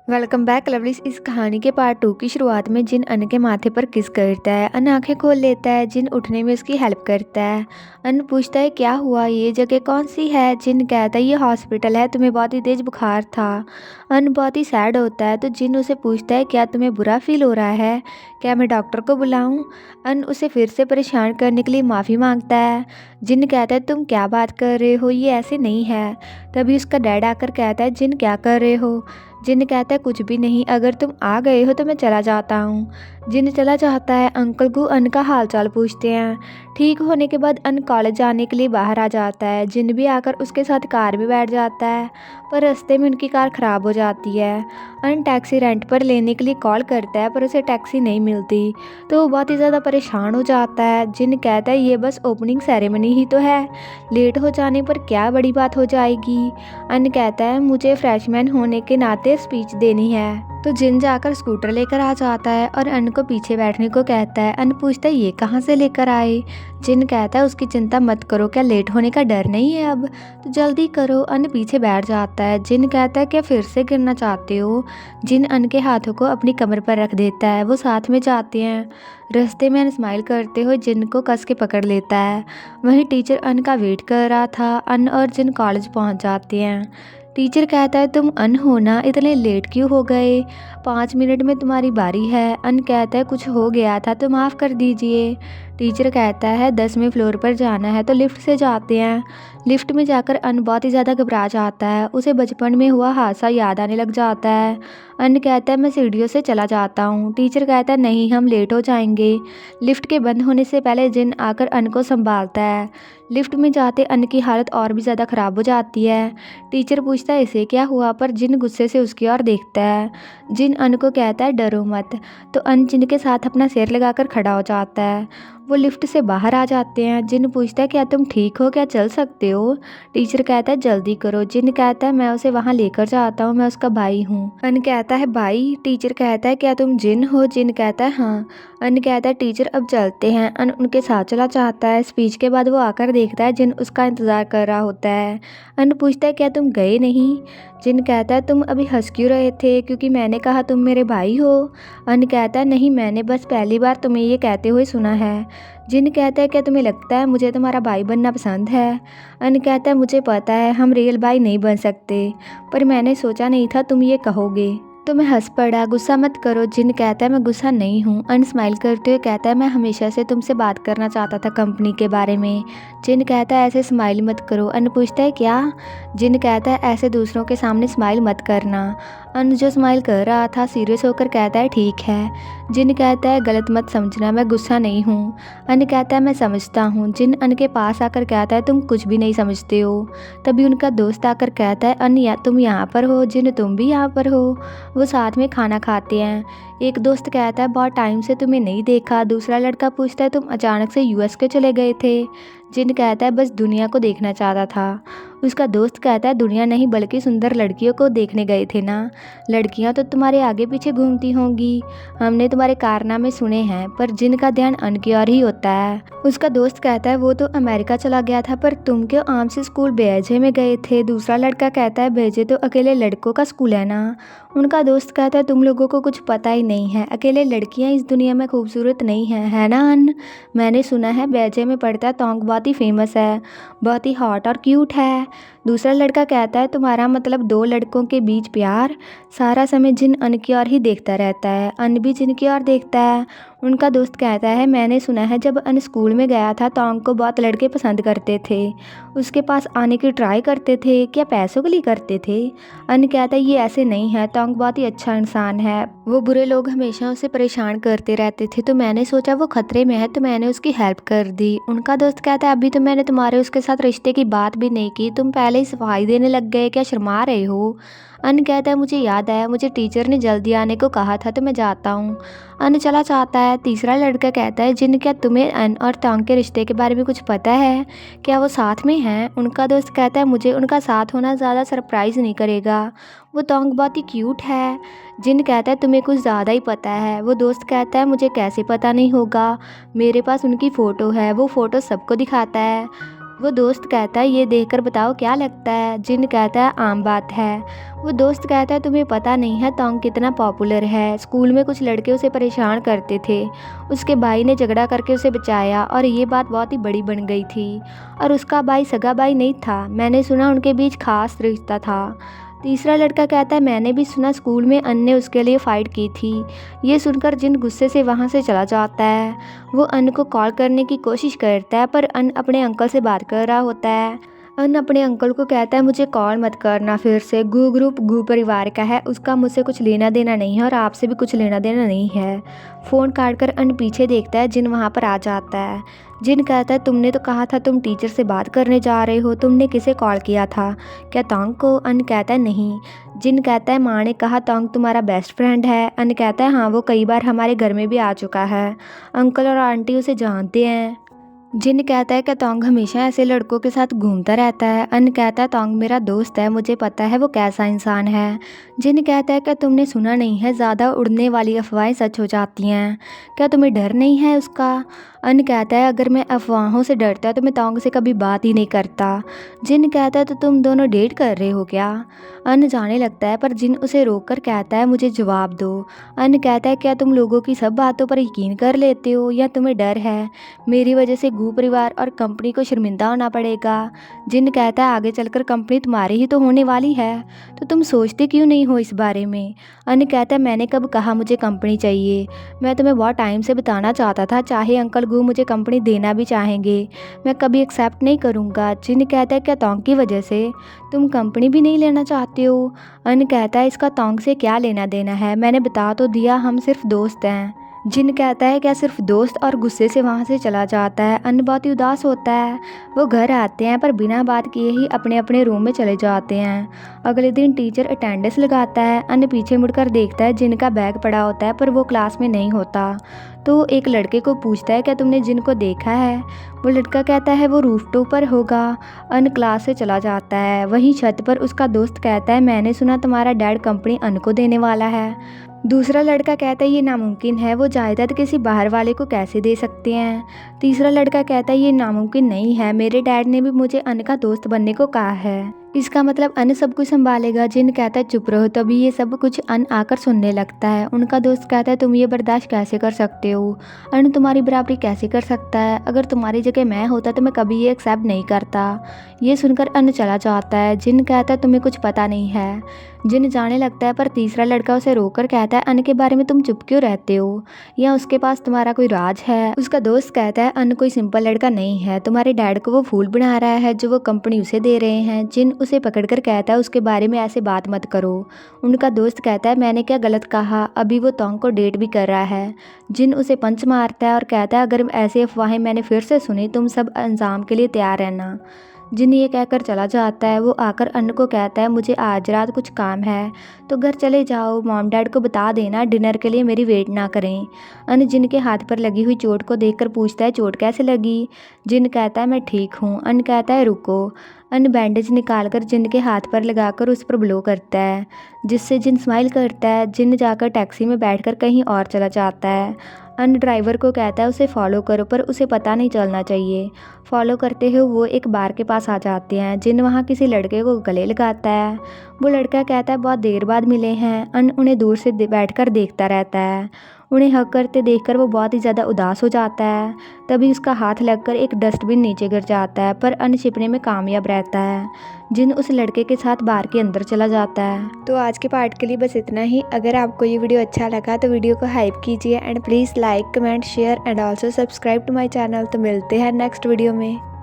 Welcome back lovelies. इस कहानी के पार्ट 2 की शुरुआत में जिन अन के माथे पर किस करता है। अन आंखें खोल लेता है, जिन उठने में उसकी हेल्प करता है। अन पूछता है क्या हुआ, ये जगह कौन सी है। जिन कहता है ये हॉस्पिटल है, तुम्हें बहुत ही तेज बुखार था। अन बहुत ही सैड होता है तो जिन उसे पूछता है क्या तुम्हें बुरा फील हो रहा है, क्या मैं डॉक्टर को बुलाऊं। अन उसे फिर से परेशान करने के लिए माफ़ी मांगता है। जिन कहता है तुम क्या बात कर रहे हो, ये ऐसे नहीं है। तभी उसका डैड आकर कहता है जिन क्या कर रहे हो। जिन कहता है कुछ भी नहीं, अगर तुम आ गए हो तो मैं चला जाता हूँ। जिन चला जाता है। अंकल को अन का हालचाल पूछते हैं। ठीक होने के बाद अन कॉलेज जाने के लिए बाहर आ जाता है। जिन भी आकर उसके साथ कार में बैठ जाता है, पर रास्ते में उनकी कार ख़राब हो जाती है। अन टैक्सी रेंट पर लेने के लिए कॉल करता है पर उसे टैक्सी नहीं मिलती, तो वो बहुत ही ज़्यादा परेशान हो जाता है। जिन कहता है ये बस ओपनिंग सेरेमनी ही तो है, लेट हो जाने पर क्या बड़ी बात हो जाएगी। अन कहता है मुझे फ्रेशमैन होने के नाते स्पीच देनी है। तो जिन जाकर स्कूटर लेकर आ जाता है और अन को पीछे बैठने को कहता है। अन पूछता है ये कहाँ से लेकर आए। जिन कहता है उसकी चिंता मत करो, क्या लेट होने का डर नहीं है अब, तो जल्दी करो। अन पीछे बैठ जाता है। जिन कहता है क्या फिर से गिरना चाहते हो। जिन अन के हाथों को अपनी कमर पर रख देता है। वो साथ में जाते हैं। रास्ते में अन स्माइल करते हुए जिन को कस के पकड़ लेता है। वहीं टीचर अन का वेट कर रहा था। अन और जिन कॉलेज पहुंच जाते हैं। टीचर कहता है तुम अन हो ना, इतने लेट क्यों हो गए, 5 मिनट में तुम्हारी बारी है। अन कहता है कुछ हो गया था तो माफ़ कर दीजिए। टीचर कहता है 10वें फ्लोर पर जाना है तो लिफ्ट से जाते हैं। लिफ्ट में जाकर अन बहुत ही ज़्यादा घबरा जाता है। उसे बचपन में हुआ हादसा याद आने लग जाता है। अन कहता है मैं सीढ़ियों से चला जाता हूँ। टीचर कहता है नहीं, हम लेट हो जाएंगे। लिफ्ट के बंद होने से पहले जिन आकर अन को संभालता है। लिफ्ट में जाते अन की हालत और भी ज़्यादा ख़राब हो जाती है। टीचर पूछता है इसे क्या हुआ, पर जिन गुस्से से उसकी ओर देखता है। जिन अन को कहता है डरो मत, तो अन जिन के साथ अपना सिर लगाकर खड़ा हो जाता है। वो लिफ्ट से बाहर आ जाते हैं। जिन पूछता है क्या तुम ठीक हो, क्या चल सकते हो। टीचर कहता है जल्दी करो। जिन कहता है मैं उसे वहाँ लेकर जाता हूँ, मैं उसका भाई हूँ। अन कहता है भाई। टीचर कहता है क्या तुम जिन हो। जिन कहता है हाँ। अन कहता है टीचर अब चलते हैं। अन उनके साथ चला जाता है। स्पीच के बाद वो आकर देखता है जिन उसका इंतज़ार कर रहा होता है। अन पूछता है क्या तुम गए नहीं। जिन कहता है तुम अभी हंस क्यों रहे थे, क्योंकि मैंने कहा तुम मेरे भाई हो। अन कहता है नहीं, मैंने बस पहली बार तुम्हें ये कहते हुए सुना है। जिन कहता है क्या तुम्हें लगता है मुझे तुम्हारा भाई बनना पसंद है। अन कहता है मुझे पता है हम रियल भाई नहीं बन सकते, पर मैंने सोचा नहीं था तुम ये कहोगे, तो मैं हंस पड़ा। गुस्सा मत करो। जिन कहता है मैं गुस्सा नहीं हूँ। अन स्माइल करते हुए कहता है मैं हमेशा से तुमसे बात करना चाहता था कंपनी के बारे में। जिन कहता है ऐसे स्माइल मत करो। अन पूछता है क्या। जिन कहता है ऐसे दूसरों के सामने स्माइल मत करना। अन जो स्माइल कर रहा था सीरियस होकर कहता है ठीक है। जिन कहता है गलत मत समझना, मैं गुस्सा नहीं हूँ। अन कहता है मैं समझता हूँ। जिन अन के पास आकर कहता है तुम कुछ भी नहीं समझते हो। तभी उनका दोस्त आकर कहता है अन या तुम यहाँ पर हो, जिन तुम भी यहाँ पर हो। वो साथ में खाना खाते हैं। एक दोस्त कहता है बहुत टाइम से तुम्हें नहीं देखा। दूसरा लड़का पूछता है तुम अचानक से यूएस के चले गए थे। जिन कहता है बस दुनिया को देखना चाहता था। उसका दोस्त कहता है दुनिया नहीं बल्कि सुंदर लड़कियों को देखने गए थे ना। लड़कियां तो तुम्हारे आगे पीछे घूमती होंगी, हमने तुम्हारे कारनामे सुने हैं। पर जिन का ध्यान अन की ओर ही होता है। उसका दोस्त कहता है वो तो अमेरिका चला गया था, पर तुम क्यों आम से स्कूल भेजे में गए थे। दूसरा लड़का कहता है भेजे तो अकेले लड़कों का स्कूल है ना। उनका दोस्त कहता है तुम लोगों को कुछ पता ही नहीं है, अकेले लड़कियां इस दुनिया में खूबसूरत नहीं हैं, है ना अन। मैंने सुना है बेजे में पढ़ता तोंग बहुत ही फेमस है, बहुत ही हॉट और क्यूट है। दूसरा लड़का कहता है तुम्हारा मतलब दो लड़कों के बीच प्यार। सारा समय जिन अन की ओर ही देखता रहता है। अन भी जिन की ओर देखता है। उनका दोस्त कहता है मैंने सुना है जब अन स्कूल में गया था तोंग को बहुत लड़के पसंद करते थे, उसके पास आने की ट्राई करते थे, क्या पैसों के लिए करते थे। अन कहता है ये ऐसे नहीं है, तोंग बहुत ही अच्छा इंसान है, वो बुरे लोग हमेशा उसे परेशान करते रहते थे, तो मैंने सोचा वो खतरे में है तो मैंने उसकी हेल्प कर दी। उनका दोस्त कहता है अभी तो मैंने तुम्हारे उसके साथ रिश्ते की बात भी नहीं की, तुम पहले ही सफाई देने लग गए, क्या शर्मा रहे हो। अन कहता है मुझे याद आया, मुझे टीचर ने जल्दी आने को कहा था तो मैं जाता हूँ। अन चला जाता है। तीसरा लड़का कहता है जिन क्या तुम्हें अन और तोंग के रिश्ते के बारे में कुछ पता है, क्या वो साथ में हैं। उनका दोस्त कहता है मुझे उनका साथ होना ज़्यादा सरप्राइज़ नहीं करेगा, वो तोंग बहुत ही क्यूट है। जिन कहता है तुम्हें कुछ ज़्यादा ही पता है। वो दोस्त कहता है मुझे कैसे पता नहीं होगा, मेरे पास उनकी फ़ोटो है, वो फ़ोटो सबको दिखाता है। वो दोस्त कहता है ये देखकर बताओ क्या लगता है। जिन कहता है आम बात है। वो दोस्त कहता है तुम्हें पता नहीं है तोंग कितना पॉपुलर है। स्कूल में कुछ लड़के उसे परेशान करते थे। उसके भाई ने झगड़ा करके उसे बचाया और ये बात बहुत ही बड़ी बन गई थी। और उसका भाई सगा भाई नहीं था, मैंने सुना उनके बीच खास रिश्ता था। तीसरा लड़का कहता है मैंने भी सुना स्कूल में अन ने उसके लिए फ़ाइट की थी। ये सुनकर जिन गुस्से से वहाँ से चला जाता है। वो अन को कॉल करने की कोशिश करता है पर अन अपने अंकल से बात कर रहा होता है। अन अपने अंकल को कहता है मुझे कॉल मत करना फिर से, गू ग्रुप गू परिवार का है, उसका मुझसे कुछ लेना देना नहीं है और आपसे भी कुछ लेना देना नहीं है। फ़ोन काट कर अन पीछे देखता है, जिन वहाँ पर आ जाता है। जिन कहता है तुमने तो कहा था तुम टीचर से बात करने जा रहे हो, तुमने किसे कॉल किया था, क्या तोंग को? अन कहता है नहीं। जिन कहता है माँ ने कहा तोंग तुम्हारा बेस्ट फ्रेंड है। अन कहता है हाँ, वो कई बार हमारे घर में भी आ चुका है, अंकल और आंटी उसे जानते हैं। जिन कहता है कि तोंग हमेशा ऐसे लड़कों के साथ घूमता रहता है। अन कहता है तोंग मेरा दोस्त है, मुझे पता है वो कैसा इंसान है। जिन कहता है कि तुमने सुना नहीं है ज़्यादा उड़ने वाली अफवाहें सच हो जाती हैं, क्या तुम्हें डर नहीं है उसका? अन कहता है अगर मैं अफवाहों से डरता तो मैं तोंग से कभी बात ही नहीं करता। जिन कहता है तो तुम दोनों डेट कर रहे हो क्या? अन जाने लगता है पर जिन उसे रोक कर कहता है मुझे जवाब दो। अन कहता है क्या तुम लोगों की सब बातों पर यकीन कर लेते हो या तुम्हें डर है मेरी वजह से गू परिवार और कंपनी को शर्मिंदा होना पड़ेगा? जिन कहता है आगे चलकर कंपनी तुम्हारी ही तो होने वाली है, तो तुम सोचते क्यों नहीं हो इस बारे में? अन कहता है मैंने कब कहा मुझे कंपनी चाहिए, मैं तुम्हें बहुत टाइम से बताना चाहता था, चाहे अंकल गू मुझे कंपनी देना भी चाहेंगे, मैं कभी एक्सेप्ट नहीं करूँगा। जिन कहता है क्या तोंग की वजह से तुम कंपनी भी नहीं लेना चाहते हो? अन कहता है इसका तोंग से क्या लेना देना है, मैंने बता तो दिया हम सिर्फ दोस्त हैं। जिन कहता है क्या सिर्फ दोस्त, और गुस्से से वहाँ से चला जाता है। अन बहुत ही उदास होता है। वो घर आते हैं पर बिना बात किए ही अपने अपने रूम में चले जाते हैं। अगले दिन टीचर अटेंडेंस लगाता है। अन पीछे मुड़कर देखता है, जिन का बैग पड़ा होता है पर वो क्लास में नहीं होता। तो एक लड़के को पूछता है क्या तुमने जिन को देखा है? वो लड़का कहता है वो रूफटॉप पर होगा। अन क्लास से चला जाता है। वहीं छत पर उसका दोस्त कहता है मैंने सुना तुम्हारा डैड कंपनी अन को देने वाला है। दूसरा लड़का कहता है ये नामुमकिन है, वो जायदाद किसी बाहर वाले को कैसे दे सकते हैं? तीसरा लड़का कहता है ये नामुमकिन नहीं है, मेरे डैड ने भी मुझे अन का दोस्त बनने को कहा है, इसका मतलब अन सब कुछ संभालेगा। जिन कहता है चुप रहो। तभी ये सब कुछ अन आकर सुनने लगता है। उनका दोस्त कहता है तुम ये बर्दाश्त कैसे कर सकते हो, अन तुम्हारी बराबरी कैसे कर सकता है, अगर तुम्हारी जगह मैं होता तो मैं कभी ये एक्सेप्ट नहीं करता। ये सुनकर अन चला जाता है। जिन कहता है तुम्हें कुछ पता नहीं है। जिन जाने लगता है पर तीसरा लड़का उसे रोककर कहता है अन के बारे में तुम चुप क्यों रहते हो, या उसके पास तुम्हारा कोई राज है? उसका दोस्त कहता है अन कोई सिंपल लड़का नहीं है, तुम्हारे डैड को वो फूल बना रहा है जो वो कंपनी उसे दे रहे हैं। जिन उसे पकड़कर कहता है उसके बारे में ऐसे बात मत करो। उनका दोस्त कहता है मैंने क्या गलत कहा, अभी वो तोंग को डेट भी कर रहा है। जिन उसे पंच मारता है और कहता है अगर ऐसे अफवाहें मैंने फिर से सुनी तुम सब अंजाम के लिए तैयार रहना। जिन ये कहकर चला जाता है। वो आकर अन को कहता है मुझे आज रात कुछ काम है तो घर चले जाओ, मॉम डैड को बता देना डिनर के लिए मेरी वेट ना करें। अन जिन के हाथ पर लगी हुई चोट को देखकर पूछता है चोट कैसे लगी? जिन कहता है मैं ठीक हूँ। अन कहता है रुको। अन बैंडेज निकालकर जिन के हाथ पर लगाकर उस पर ब्लो करता है, जिससे जिन स्माइल करता है। जिन जाकर टैक्सी में बैठकर कहीं और चला जाता है। अन ड्राइवर को कहता है उसे फॉलो करो, पर उसे पता नहीं चलना चाहिए। फॉलो करते हुए वो एक बार के पास आ जाते हैं। जिन वहाँ किसी लड़के को गले लगाता है। वो लड़का कहता है बहुत देर बाद मिले हैं। अन उन्हें दूर से बैठकर देखता रहता है। उन्हें हक करते देखकर वो बहुत ही ज़्यादा उदास हो जाता है। तभी उसका हाथ लगकर एक डस्टबिन नीचे गिर जाता है, पर अन छिपने में कामयाब रहता है। जिन उस लड़के के साथ बार के अंदर चला जाता है। तो आज के पार्ट के लिए बस इतना ही। अगर आपको ये वीडियो अच्छा लगा तो वीडियो को हाइप कीजिए and please like, comment, share and also subscribe to my channel. तो मिलते हैं नेक्स्ट वीडियो में।